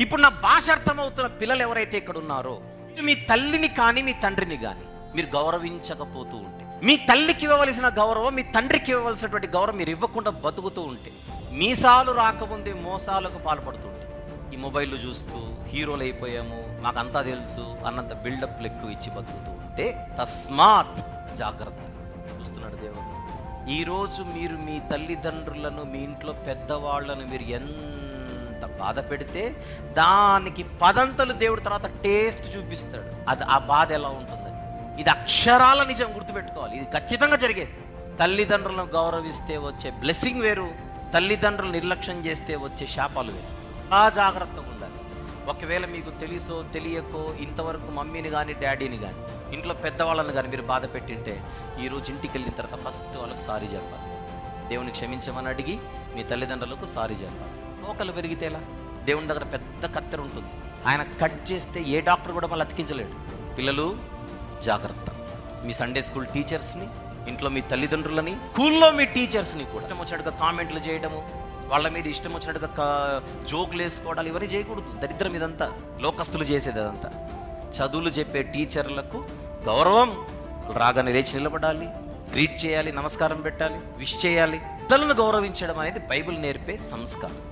ఇప్పుడు నా భాష అర్థమవుతున్న పిల్లలు ఎవరైతే ఇక్కడ ఉన్నారో, మీ తల్లిని కానీ మీ తండ్రిని కానీ మీరు గౌరవించకపోతూ ఉంటే, మీ తల్లికి ఇవ్వవలసిన గౌరవం, మీ తండ్రికి ఇవ్వవలసినటువంటి గౌరవం మీరు ఇవ్వకుండా బతుకుతూ ఉంటే, మీసాలు రాకముందే మోసాలకు పాల్పడుతూ ఉంటే, ఈ మొబైల్ చూస్తూ హీరోలు అయిపోయాము, మాకంతా తెలుసు అన్నంత బిల్డప్లు ఎక్కువ ఇచ్చి బతుకుతూ ఉంటే, తస్మాత్ జాగ్రత్త. చూస్తున్నాడు దేవుడు. ఈరోజు మీరు మీ తల్లిదండ్రులను, మీ ఇంట్లో పెద్దవాళ్లను మీరు ఎంత బాధ పెడితే దానికి పదంతలు దేవుడి తర్వాత టేస్ట్ చూపిస్తాడు. అది ఆ బాధ ఎలా ఉంటుంది. ఇది అక్షరాల నిజం, గుర్తుపెట్టుకోవాలి. ఇది ఖచ్చితంగా జరిగేది. తల్లిదండ్రులను గౌరవిస్తే వచ్చే బ్లెస్సింగ్ వేరు, తల్లిదండ్రులు నిర్లక్ష్యం చేస్తే వచ్చే శాపాలు వేరు. చాలా జాగ్రత్తగా ఉండాలి. ఒకవేళ మీకు తెలుసో తెలియకో ఇంతవరకు మమ్మీని కానీ డాడీని కానీ ఇంట్లో పెద్దవాళ్ళని కానీ మీరు బాధ పెట్టింటే, ఈరోజు ఇంటికి వెళ్ళిన తర్వాత ఫస్ట్ వాళ్ళకి సారీ చెప్పాలి. దేవుని క్షమించమని అడిగి మీ తల్లిదండ్రులకు సారీ చెప్పాలి. తోకలు పెరిగితేలా? దేవుని దగ్గర పెద్ద కత్తెర ఉంటుంది, ఆయన కట్ చేస్తే ఏ డాక్టర్ కూడా మళ్ళీ అతికించలేడు. పిల్లలు జాగ్రత్త. మీ సండే స్కూల్ టీచర్స్ని, ఇంట్లో మీ తల్లిదండ్రులని, స్కూల్లో మీ టీచర్స్ని కూడా ఇష్టం వచ్చినట్టుగా కామెంట్లు చేయడము, వాళ్ళ మీద ఇష్టం వచ్చినట్టుగా జోకులు వేసుకోవడాలు ఇవన్నీ చేయకూడదు. దరిద్రం ఇదంతా, లోకస్తులు చేసేది అదంతా. చదువులు చెప్పే టీచర్లకు గౌరవం, రాగానే లేచి నిలబడాలి, గ్రీట్ చేయాలి, నమస్కారం పెట్టాలి, విష్ చేయాలి. పిల్లలను గౌరవించడం అనేది బైబిల్ నేర్పే సంస్కారం.